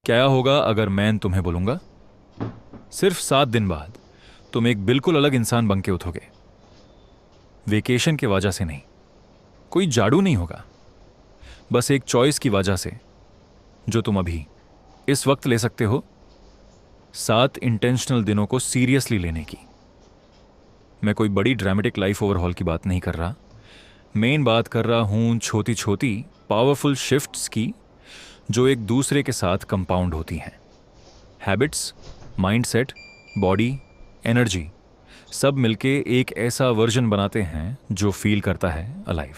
क्या होगा अगर मैं तुम्हें बोलूंगा सिर्फ 7 दिन बाद तुम एक बिल्कुल अलग इंसान बन के उठोगे। वेकेशन की वजह से नहीं, कोई जादू नहीं होगा, बस एक चॉइस की वजह से जो तुम अभी इस वक्त ले सकते हो। 7 इंटेंशनल दिनों को सीरियसली लेने की। मैं कोई बड़ी ड्रामेटिक लाइफ ओवरहॉल की बात नहीं कर रहा। मेन बात कर रहा हूं छोटी छोटी पावरफुल शिफ्ट्स की, जो एक दूसरे के साथ कंपाउंड होती हैं। हैबिट्स, माइंडसेट, बॉडी, एनर्जी सब मिलके एक ऐसा वर्जन बनाते हैं जो फील करता है अलाइव।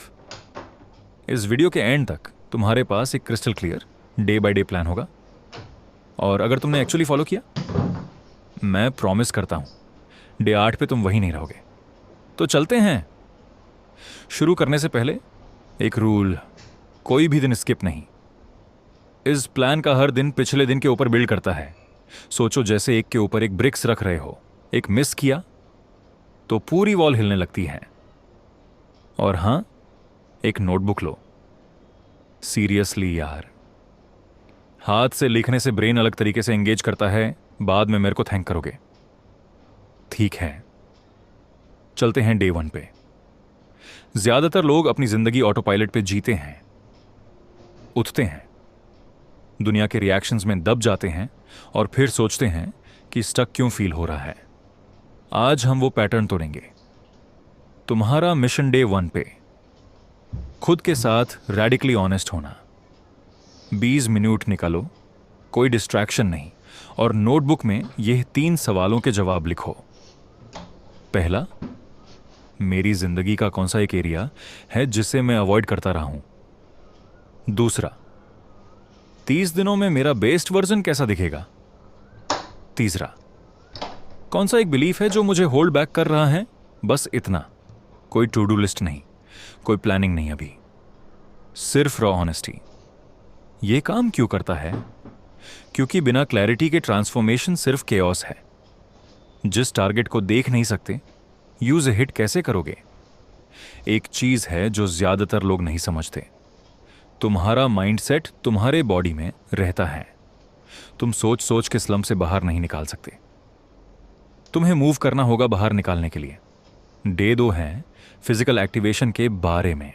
इस वीडियो के एंड तक तुम्हारे पास एक crystal clear day by day plan होगा, और अगर तुमने एक्चुअली फॉलो किया, मैं प्रॉमिस करता हूं डे 8 पे तुम वहीं नहीं रहोगे। तो चलते हैं। शुरू करने से पहले एक रूल, कोई भी दिन स्किप नहीं। इस प्लान का हर दिन पिछले दिन के ऊपर बिल्ड करता है। सोचो जैसे एक के ऊपर एक ब्रिक्स रख रहे हो। एक मिस किया तो पूरी वॉल हिलने लगती है। और हां, एक नोटबुक लो। सीरियसली यार, हाथ से लिखने से ब्रेन अलग तरीके से एंगेज करता है। बाद में मेरे को थैंक करोगे। ठीक है, चलते हैं डे 1 पे। ज्यादातर लोग अपनी जिंदगी ऑटो पायलट पे जीते हैं। उठते हैं, दुनिया के रिएक्शंस में दब जाते हैं और फिर सोचते हैं कि स्टक क्यों फील हो रहा है। आज हम वो पैटर्न तोड़ेंगे। तुम्हारा मिशन डे 1 पे खुद के साथ रेडिकली ऑनेस्ट होना। 20 मिनट निकालो, कोई डिस्ट्रैक्शन नहीं, और नोटबुक में ये 3 सवालों के जवाब लिखो। पहला, मेरी जिंदगी का कौन सा एक एरिया है जिसे मैं अवॉइड करता रहा हूं। दूसरा, 30 दिनों में मेरा बेस्ट वर्जन कैसा दिखेगा। तीसरा, कौन सा एक बिलीफ है जो मुझे होल्ड बैक कर रहा है। बस इतना, कोई टू डू लिस्ट नहीं, कोई प्लानिंग नहीं, अभी सिर्फ रॉ ऑनेस्टी। यह काम क्यों करता है? क्योंकि बिना क्लैरिटी के ट्रांसफॉर्मेशन सिर्फ केओस है। जिस टारगेट को देख नहीं सकते, यूज ए हिट कैसे करोगे? एक चीज है जो ज्यादातर लोग नहीं समझते। तुम्हारा माइंडसेट तुम्हारे बॉडी में रहता है। तुम सोच सोच के स्लम से बाहर नहीं निकाल सकते। तुम्हें मूव करना होगा बाहर निकालने के लिए। डे 2 है फिजिकल एक्टिवेशन के बारे में।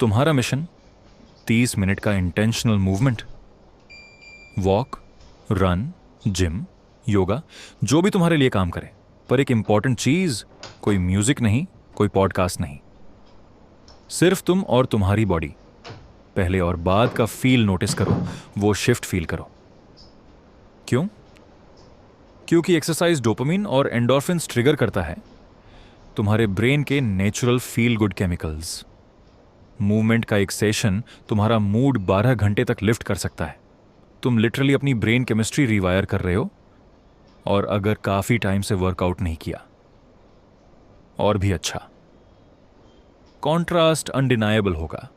तुम्हारा मिशन 30 मिनट का intentional movement. Walk, run, gym, yoga, जो भी तुम्हारे लिए काम करे। पर एक इंपॉर्टेंट चीज, कोई म्यूजिक नहीं, कोई पॉडकास्ट नहीं, सिर्फ तुम और तुम्हारी बॉडी। पहले और बाद का फील नोटिस करो, वो शिफ्ट फील करो। क्यों? क्योंकि एक्सरसाइज डोपामिन और एंडोर्फिन्स ट्रिगर करता है, तुम्हारे ब्रेन के natural feel good chemicals. Movement का एक सेशन तुम्हारा मूड 12 घंटे तक लिफ्ट कर सकता है। तुम लिटरली अपनी ब्रेन केमिस्ट्री रिवायर कर रहे हो। और अगर काफी टाइम से वर्कआउट नहीं किया, और भी अच्छा, कॉन्ट्रास्ट अनडिनायबल होगा।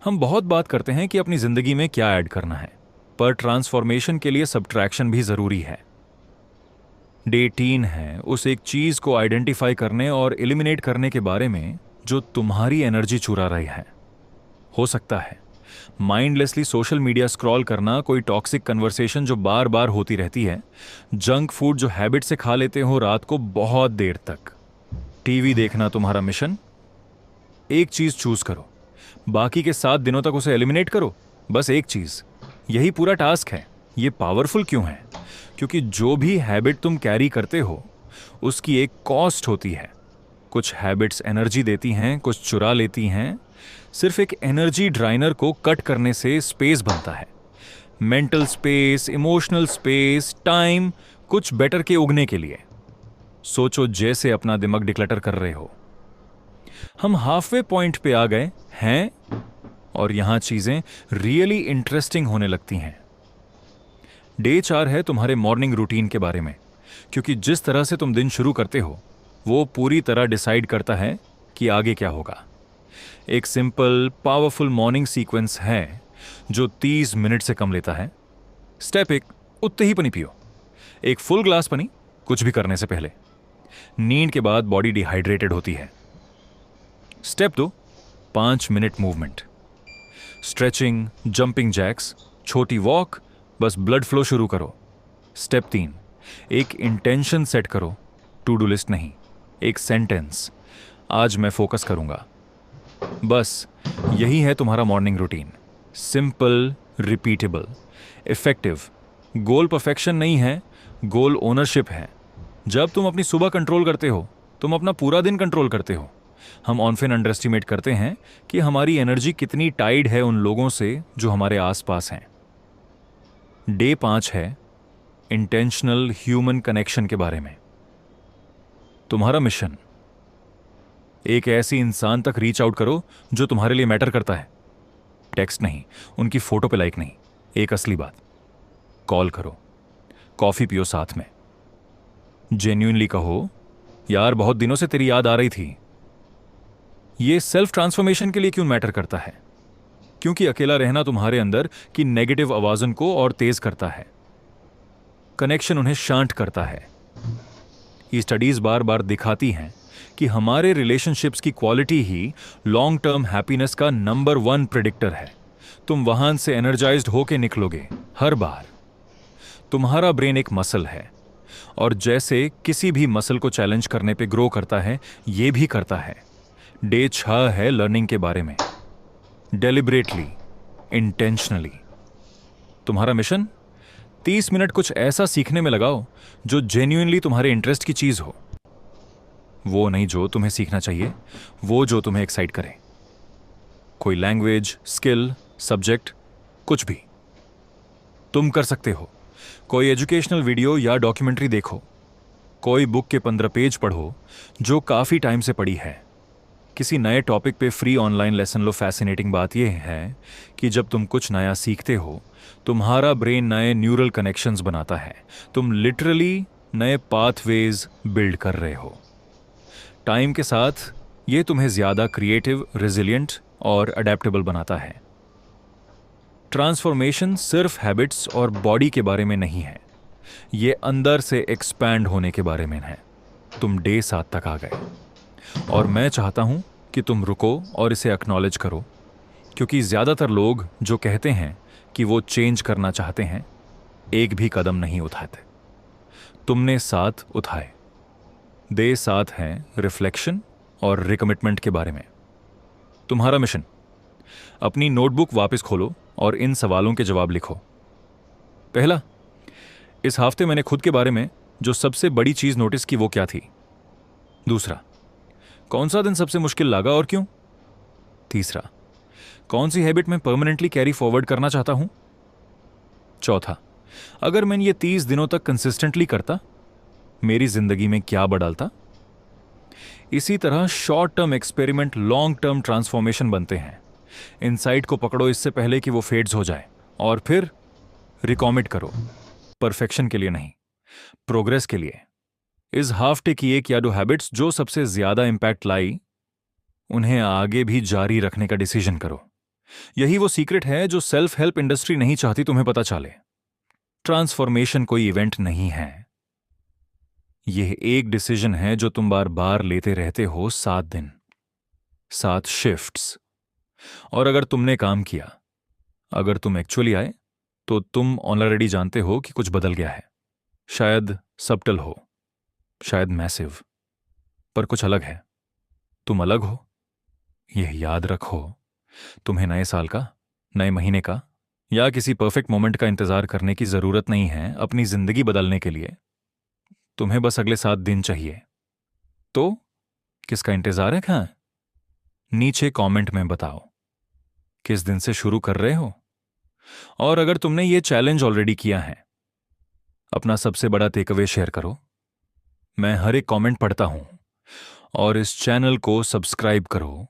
हम बहुत बात करते हैं कि अपनी जिंदगी में क्या ऐड करना है, पर ट्रांसफॉर्मेशन के लिए सब्ट्रैक्शन भी जरूरी है। डे 3 है उस एक चीज को आइडेंटिफाई करने और एलिमिनेट करने के बारे में जो तुम्हारी एनर्जी चुरा रही है। हो सकता है माइंडलेसली सोशल मीडिया स्क्रॉल करना, कोई टॉक्सिक कन्वर्सेशन जो बार बार होती रहती है, जंक फूड जो हैबिट से खा लेते हो रात को बहुत देर तक, टीवी देखना तुम्हारा मिशन। एक चीज चूज करो, बाकी के 7 दिनों तक उसे एलिमिनेट करो। बस एक चीज, यही पूरा टास्क है। ये पावरफुल क्यों है? क्योंकि जो भी हैबिट तुम कैरी करते हो उसकी एक कॉस्ट होती है। कुछ हैबिट्स एनर्जी देती हैं, कुछ चुरा लेती हैं। सिर्फ एक एनर्जी ड्राइनर को कट करने से स्पेस बनता है। Mental space, emotional space, time, कुछ बेटर के उगने के लिए। सोचो जैसे अपना दिमाग डिक्लटर कर रहे हो। हम हाफवे पॉइंट पे आ गए हैं और यहां चीजें रियली इंटरेस्टिंग होने लगती हैं। डे 4 है तुम्हारे मॉर्निंग रूटीन के बारे में, क्योंकि जिस तरह से तुम दिन शुरू करते हो वो पूरी तरह डिसाइड करता है कि आगे क्या होगा। एक सिंपल पावरफुल मॉर्निंग सीक्वेंस है जो 30 मिनट से कम लेता है। स्टेप 1, उतने ही पानी पियो। एक फुल ग्लास पानी कुछ भी करने से पहले। नींद के बाद बॉडी डिहाइड्रेटेड होती है। Step 2, 5 minute movement. Stretching, jumping jacks, छोटी वॉक, बस ब्लड फ्लो शुरू करो। स्टेप 3, एक इंटेंशन सेट करो, टू डू लिस्ट नहीं, एक सेंटेंस, आज मैं फोकस करूंगा। बस यही है तुम्हारा morning routine. Simple, repeatable, effective. Goal perfection नहीं है, गोल ओनरशिप है। जब तुम अपनी सुबह कंट्रोल करते हो, तुम अपना पूरा दिन कंट्रोल करते हो। हम ऑनफिन अंडर एस्टिमेट करते हैं कि हमारी एनर्जी कितनी टाइड है उन लोगों से जो हमारे आसपास हैं। डे 5 है इंटेंशनल ह्यूमन कनेक्शन के बारे में। तुम्हारा मिशन, एक ऐसी इंसान तक रीच आउट करो जो तुम्हारे लिए मैटर करता है। टेक्स्ट नहीं, उनकी फोटो पे लाइक नहीं, एक असली बात। कॉल करो, कॉफी पियो साथ में, जेन्युइनली कहो, यार बहुत दिनों से तेरी याद आ रही थी। ये सेल्फ ट्रांसफॉर्मेशन के लिए क्यों मैटर करता है? क्योंकि अकेला रहना तुम्हारे अंदर की नेगेटिव आवाजों को और तेज करता है, कनेक्शन उन्हें शांत करता है। ये स्टडीज बार बार दिखाती हैं कि हमारे रिलेशनशिप्स की क्वालिटी ही लॉन्ग टर्म हैप्पीनेस का नंबर 1 प्रिडिक्टर है। तुम वहां से एनर्जाइज्ड होके निकलोगे हर बार। तुम्हारा ब्रेन एक मसल है, और जैसे किसी भी मसल को चैलेंज करने पे ग्रो करता है, ये भी करता है। डे 6 है लर्निंग के बारे में। Deliberately, intentionally. तुम्हारा मिशन, 30 मिनट कुछ ऐसा सीखने में लगाओ जो जेन्युइनली तुम्हारे इंटरेस्ट की चीज हो। वो नहीं जो तुम्हें सीखना चाहिए, वो जो तुम्हें एक्साइट करे। कोई लैंग्वेज, स्किल, सब्जेक्ट, कुछ भी तुम कर सकते हो। कोई एजुकेशनल वीडियो या डॉक्यूमेंट्री देखो, कोई बुक के 15 पेज पढ़ो जो काफी टाइम से पढ़ी है, किसी नए टॉपिक पे फ्री ऑनलाइन लेसन लो। फैसिनेटिंग बात यह है कि जब तुम कुछ नया सीखते हो, तुम्हारा ब्रेन नए न्यूरल कनेक्शंस बनाता है। तुम लिटरली नए पाथवेज बिल्ड कर रहे हो। टाइम के साथ ये तुम्हें ज्यादा क्रिएटिव, रेजिलिएंट और अडेप्टेबल बनाता है। ट्रांसफॉर्मेशन सिर्फ हैबिट्स और बॉडी के बारे में नहीं है, ये अंदर से एक्सपैंड होने के बारे में है। तुम डे 7 तक आ गए, और मैं चाहता हूं कि तुम रुको और इसे एक्नॉलेज करो, क्योंकि ज्यादातर लोग जो कहते हैं कि वो चेंज करना चाहते हैं, एक भी कदम नहीं उठाते। तुमने 7 उठाए। डे 7 है रिफ्लेक्शन और रिकमिटमेंट के बारे में। तुम्हारा मिशन, अपनी नोटबुक वापस खोलो और इन सवालों के जवाब लिखो। पहला, इस हफ्ते मैंने खुद के बारे में जो सबसे बड़ी चीज नोटिस की वो क्या थी? दूसरा, कौन सा दिन सबसे मुश्किल लगा और क्यों? तीसरा, कौन सी हैबिट मैं परमानेंटली कैरी फॉरवर्ड करना चाहता हूं? चौथा, अगर मैं ये 30 दिनों तक कंसिस्टेंटली करता, मेरी जिंदगी में क्या बदलता? इसी तरह short term experiment long term transformation बनते हैं। इनसाइट को पकड़ो इससे पहले कि वो फेड्स हो जाए, और फिर रिकॉमिट करो। परफेक्शन के लिए नहीं, प्रोग्रेस के लिए। इस हाफ डे की 1 या 2 हैबिट्स जो सबसे ज्यादा इंपैक्ट लाई, उन्हें आगे भी जारी रखने का डिसीजन करो। यही वो सीक्रेट है जो सेल्फ हेल्प इंडस्ट्री नहीं चाहती तुम्हें पता चले। ट्रांसफॉर्मेशन कोई इवेंट नहीं है, यह एक डिसीजन है जो तुम बार बार लेते रहते हो। 7 दिन, 7 शिफ्ट्स। और अगर तुमने काम किया, अगर तुम एक्चुअली आए, तो तुम ऑलरेडी जानते हो कि कुछ बदल गया है। शायद सबटल हो, शायद मैसिव, पर कुछ अलग है। तुम अलग हो, यह याद रखो। तुम्हें नए साल का, नए महीने का या किसी परफेक्ट मोमेंट का इंतजार करने की जरूरत नहीं है अपनी जिंदगी बदलने के लिए। तुम्हें बस अगले 7 दिन चाहिए। तो किसका इंतजार है? कहां? नीचे कमेंट में बताओ किस दिन से शुरू कर रहे हो। और अगर तुमने ये चैलेंज ऑलरेडी किया है, अपना सबसे बड़ा टेकअवे शेयर करो। मैं हर एक कमेंट पढ़ता हूं। और इस चैनल को सब्सक्राइब करो